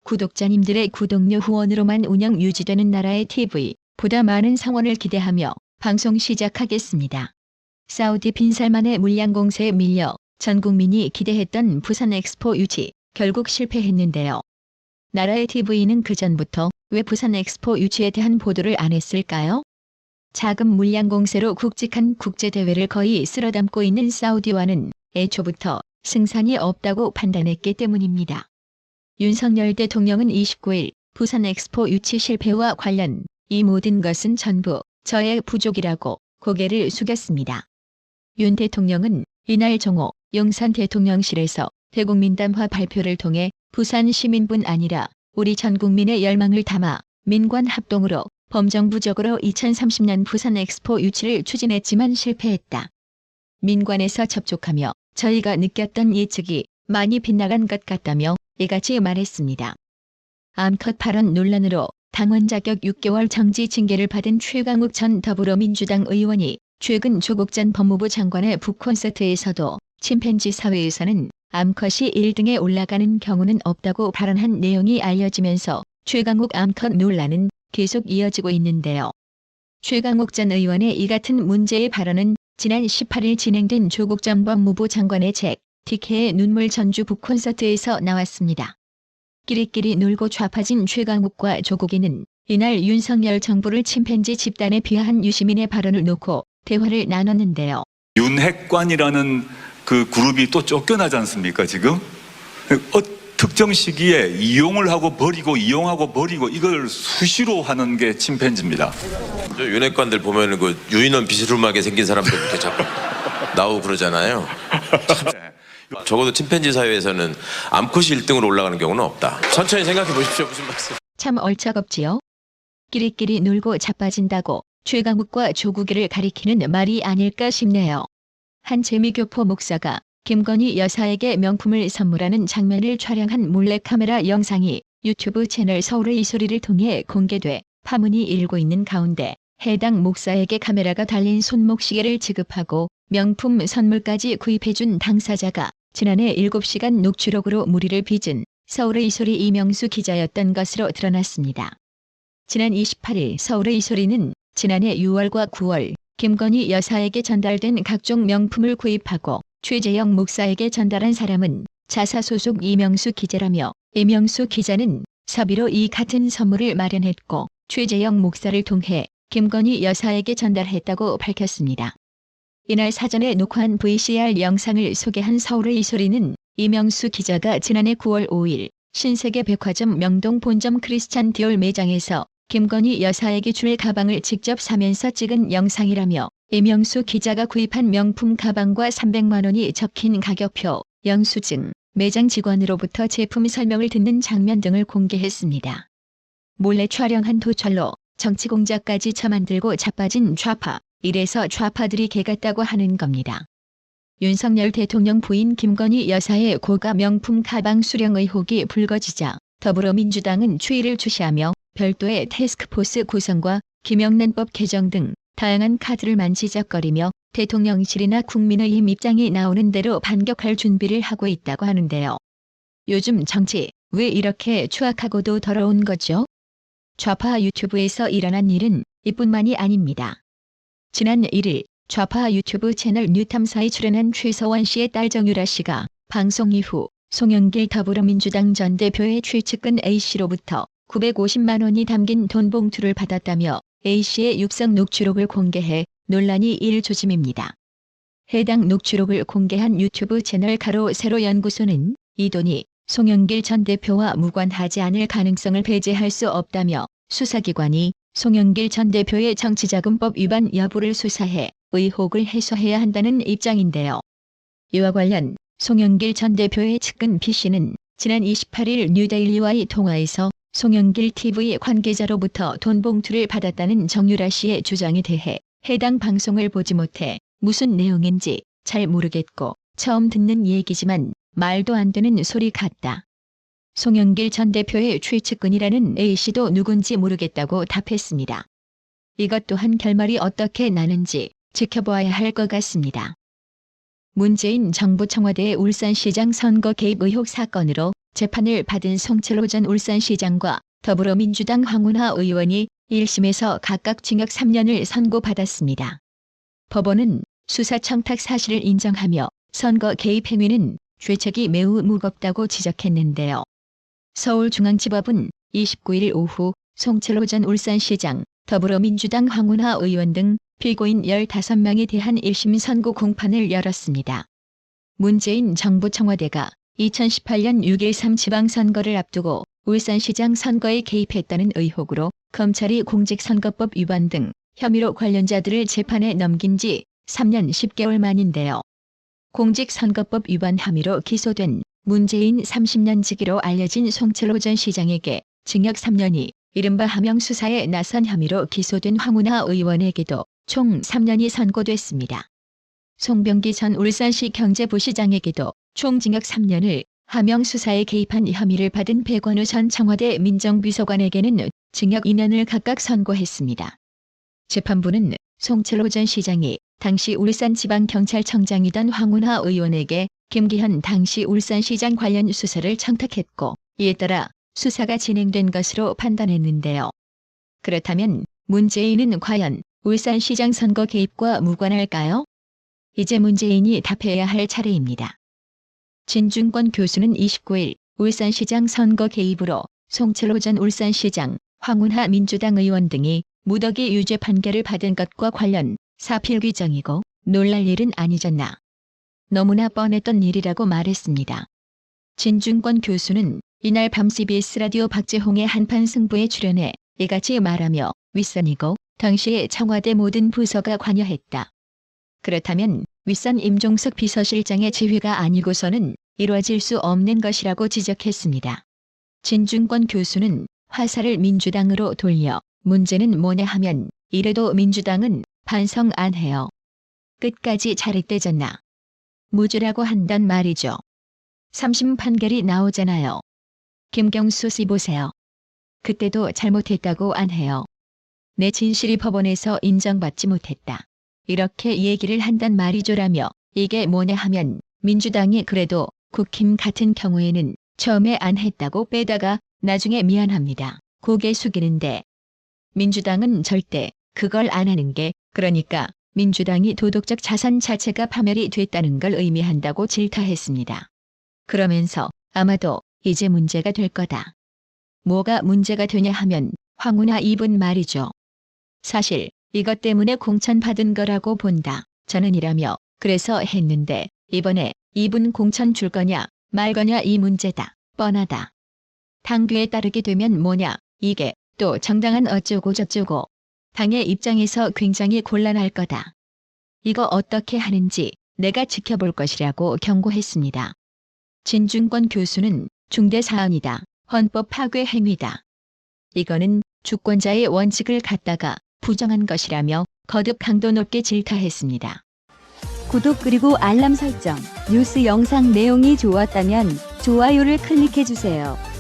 구독자님들의 구독료 후원으로만 운영 유지되는 나라의 TV, 보다 많은 성원을 기대하며 방송 시작하겠습니다. 사우디 빈살만의 물량 공세에 밀려 전 국민이 기대했던 부산 엑스포 유치, 결국 실패했는데요. 나라의 TV는 그전부터 왜 부산 엑스포 유치에 대한 보도를 안 했을까요? 자금 물량 공세로 굵직한 국제대회를 거의 쓸어담고 있는 사우디와는 애초부터 승산이 없다고 판단했기 때문입니다. 윤석열 대통령은 29일 부산 엑스포 유치 실패와 관련 이 모든 것은 전부 저의 부족이라고 고개를 숙였습니다. 윤 대통령은 이날 정오 용산 대통령실에서 대국민담화 발표를 통해 부산 시민뿐 아니라 우리 전 국민의 열망을 담아 민관 합동으로 범정부적으로 2030년 부산 엑스포 유치를 추진했지만 실패했다. 민관에서 접촉하며 저희가 느꼈던 예측이 많이 빗나간 것 같다며 이같이 말했습니다. 암컷 발언 논란으로 당원 자격 6개월 정지 징계를 받은 최강욱 전 더불어민주당 의원이 최근 조국 전 법무부 장관의 북콘서트에서도 침팬지 사회에서는 암컷이 1등에 올라가는 경우는 없다고 발언한 내용이 알려지면서 최강욱 암컷 논란은 계속 이어지고 있는데요. 최강욱 전 의원의 이 같은 문제의 발언은 지난 18일 진행된 조국 전 법무부 장관의 책 TK의 눈물 전주 북콘서트에서 나왔습니다. 끼리끼리 놀고 좌파진 최강욱과 조국이는 이날 윤석열 정부를 침팬지 집단에 비하한 유시민의 발언을 놓고 대화를 나눴는데요. 윤핵관이라는 그 그룹이 또 쫓겨나지 않습니까 지금? 특정 시기에 이용을 하고 버리고 이용하고 버리고 이걸 수시로 하는 게 침팬지입니다. 저 윤핵관들 보면은 그 유인원 비스름하게 생긴 사람들부터 자꾸 나오고 그러잖아요. 적어도 침팬지 사회에서는 암컷이 1등으로 올라가는 경우는 없다. 천천히 생각해 보십시오. 무슨 말씀? 참 얼척없지요. 끼리끼리 놀고 자빠진다고 최강욱과 조국이를 가리키는 말이 아닐까 싶네요. 한 재미교포 목사가 김건희 여사에게 명품을 선물하는 장면을 촬영한 몰래카메라 영상이 유튜브 채널 서울의 이 소리를 통해 공개돼 파문이 일고 있는 가운데 해당 목사에게 카메라가 달린 손목시계를 지급하고 명품 선물까지 구입해준 당사자가 지난해 7시간 녹취록으로 무리를 빚은 서울의 이 소리 이명수 기자였던 것으로 드러났습니다. 지난 28일 서울의 이 소리는 지난해 6월과 9월 김건희 여사에게 전달된 각종 명품을 구입하고 최재영 목사에게 전달한 사람은 자사 소속 이명수 기자라며 이명수 기자는 사비로 이 같은 선물을 마련했고 최재영 목사를 통해 김건희 여사에게 전달했다고 밝혔습니다. 이날 사전에 녹화한 VCR 영상을 소개한 서울의 이 소리는 이명수 기자가 지난해 9월 5일 신세계 백화점 명동 본점 크리스찬 디올 매장에서 김건희 여사에게 줄 가방을 직접 사면서 찍은 영상이라며 이명수 기자가 구입한 명품 가방과 300만 원이 적힌 가격표, 영수증, 매장 직원으로부터 제품 설명을 듣는 장면 등을 공개했습니다. 몰래 촬영한 도철로 정치 공작까지 처만들고 자빠진 좌파, 이래서 좌파들이 개같다고 하는 겁니다. 윤석열 대통령 부인 김건희 여사의 고가 명품 가방 수령 의혹이 불거지자 더불어민주당은 추이를 주시하며 별도의 태스크포스 구성과 김영란법 개정 등 다양한 카드를 만지작거리며 대통령실이나 국민의힘 입장이 나오는 대로 반격할 준비를 하고 있다고 하는데요. 요즘 정치 왜 이렇게 추악하고도 더러운 거죠? 좌파 유튜브에서 일어난 일은 이뿐만이 아닙니다. 지난 1일 좌파 유튜브 채널 뉴탐사에 출연한 최서원 씨의 딸 정유라 씨가 방송 이후 송영길 더불어민주당 전 대표의 최측근 A씨로부터 950만 원이 담긴 돈 봉투를 받았다며 A씨의 육성 녹취록을 공개해 논란이 일 조짐입니다. 해당 녹취록을 공개한 유튜브 채널 가로 세로 연구소는 이 돈이 송영길 전 대표와 무관하지 않을 가능성을 배제할 수 없다며 수사기관이 송영길 전 대표의 정치자금법 위반 여부를 수사해 의혹을 해소해야 한다는 입장인데요. 이와 관련 송영길 전 대표의 측근 B씨는 지난 28일 뉴데일리와의 통화에서 송영길 TV 관계자로부터 돈 봉투를 받았다는 정유라 씨의 주장에 대해 해당 방송을 보지 못해 무슨 내용인지 잘 모르겠고 처음 듣는 얘기지만 말도 안 되는 소리 같다. 송영길 전 대표의 최측근이라는 A씨도 누군지 모르겠다고 답했습니다. 이것 또한 결말이 어떻게 나는지 지켜봐야 할 것 같습니다. 문재인 정부 청와대 울산시장 선거 개입 의혹 사건으로 재판을 받은 송철호 전 울산시장과 더불어민주당 황운하 의원이 1심에서 각각 징역 3년을 선고받았습니다. 법원은 수사 청탁 사실을 인정하며 선거 개입 행위는 죄책이 매우 무겁다고 지적했는데요. 서울중앙지법은 29일 오후 송철호 전 울산시장, 더불어민주당 황운하 의원 등 피고인 15명에 대한 1심 선고 공판을 열었습니다. 문재인 정부 청와대가 2018년 6.13 지방선거를 앞두고 울산시장 선거에 개입했다는 의혹으로 검찰이 공직선거법 위반 등 혐의로 관련자들을 재판에 넘긴 지 3년 10개월 만인데요. 공직선거법 위반 혐의로 기소된 문재인 30년 지기로 알려진 송철호 전 시장에게 징역 3년이, 이른바 하명 수사에 나선 혐의로 기소된 황운하 의원에게도 총 3년이 선고됐습니다. 송병기 전 울산시 경제부시장에게도 총 징역 3년을, 하명 수사에 개입한 혐의를 받은 백원우 전 청와대 민정비서관에게는 징역 2년을 각각 선고했습니다. 재판부는 송철호 전 시장이 당시 울산지방경찰청장이던 황운하 의원에게 김기현 당시 울산시장 관련 수사를 청탁했고, 이에 따라 수사가 진행된 것으로 판단했는데요. 그렇다면 문재인은 과연 울산시장 선거 개입과 무관할까요? 이제 문재인이 답해야 할 차례입니다. 진중권 교수는 29일 울산시장 선거 개입으로 송철호 전 울산시장, 황운하 민주당 의원 등이 무더기 유죄 판결을 받은 것과 관련 사필귀정이고 놀랄 일은 아니잖나. 너무나 뻔했던 일이라고 말했습니다. 진중권 교수는 이날 밤 CBS 라디오 박재홍의 한판 승부에 출연해 이같이 말하며 윗선이고 당시에 청와대 모든 부서가 관여했다. 그렇다면 윗선 임종석 비서실장의 지휘가 아니고서는 이루어질 수 없는 것이라고 지적했습니다. 진중권 교수는 화살을 민주당으로 돌려 문제는 뭐냐 하면 이래도 민주당은 반성 안 해요. 끝까지 잘했대잖나. 무죄라고 한단 말이죠. 3심 판결이 나오잖아요. 김경수 씨 보세요. 그때도 잘못했다고 안 해요. 내 진실이 법원에서 인정받지 못했다. 이렇게 얘기를 한단 말이죠라며 이게 뭐냐 하면 민주당이 그래도 국힘 같은 경우에는 처음에 안 했다고 빼다가 나중에 미안합니다. 고개 숙이는데 민주당은 절대 그걸 안 하는 게 그러니까 민주당이 도덕적 자산 자체가 파멸이 됐다는 걸 의미한다고 질타했습니다. 그러면서 아마도 이제 문제가 될 거다. 뭐가 문제가 되냐 하면 황운하 이분 말이죠. 사실 이것 때문에 공천받은 거라고 본다. 저는 이라며 그래서 했는데 이번에 이분 공천 줄 거냐 말 거냐 이 문제다. 뻔하다. 당규에 따르게 되면 뭐냐 이게 또 정당한 어쩌고 저쩌고 당의 입장에서 굉장히 곤란할 거다. 이거 어떻게 하는지 내가 지켜볼 것이라고 경고했습니다. 진중권 교수는 중대 사안이다. 헌법 파괴 행위다. 이거는 주권자의 원칙을 갖다가 부정한 것이라며 거듭 강도 높게 질타했습니다. 구독 그리고 알람 설정, 뉴스 영상 내용이 좋았다면 좋아요를 클릭해주세요.